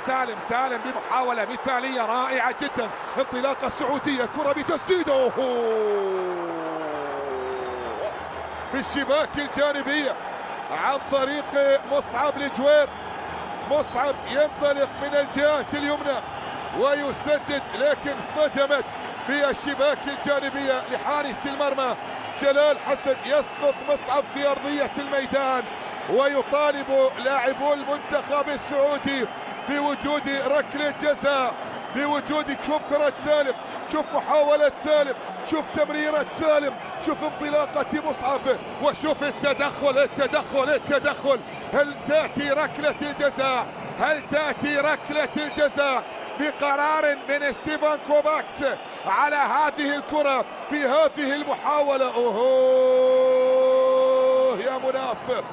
سالم. سالم بمحاولة مثالية رائعة جدا، انطلاقة السعودية، كرة بتسديده في الشباك الجانبية عن طريق مصعب الجوير. مصعب ينطلق من الجهة اليمنى ويسدد، لكن اصطدمت في الشباك الجانبية لحارس المرمى جلال حسن. يسقط مصعب في أرضية الميدان، ويطالب لاعبو المنتخب السعودي بوجود ركلة جزاء، بوجود. شوف كرة سالم، شوف محاولة سالم، شوف تمريرة سالم، شوف انطلاقة مصعب، وشوف التدخل التدخل التدخل. هل تأتي ركلة الجزاء؟ هل تأتي ركلة الجزاء بقرار من ستيفان كوفاكس على هذه الكرة في هذه المحاولة؟ اوه يا مناف،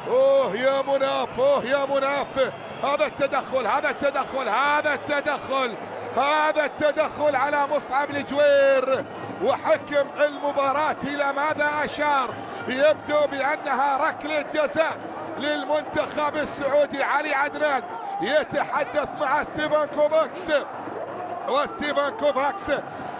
اوه يا مناف، اوه يا مناف. هذا التدخل، هذا التدخل، هذا التدخل، هذا التدخل على مصعب الجوير. وحكم المباراة إلى ماذا أشار؟ يبدو بأنها ركلة جزاء للمنتخب السعودي. علي عدنان يتحدث مع ستيفان كوفاكس، وستيفان كوفاكس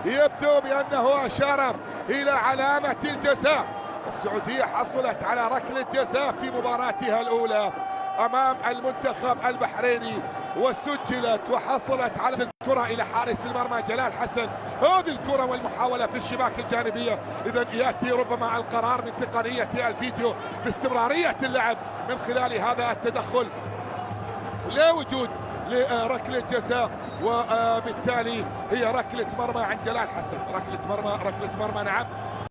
يبدو بأنه أشار إلى علامة الجزاء. السعودية حصلت على ركلة جزاء في مباراتها الأولى أمام المنتخب البحريني، وسجلت وحصلت على الكرة إلى حارس المرمى جلال حسن. هذه الكرة والمحاولة في الشباك الجانبية. إذا يأتي ربما القرار من تقنية الفيديو باستمرارية اللعب من خلال هذا التدخل، لا وجود لركلة جزاء، وبالتالي هي ركلة مرمى عند جلال حسن. ركلة مرمى، ركلة مرمى، نعم.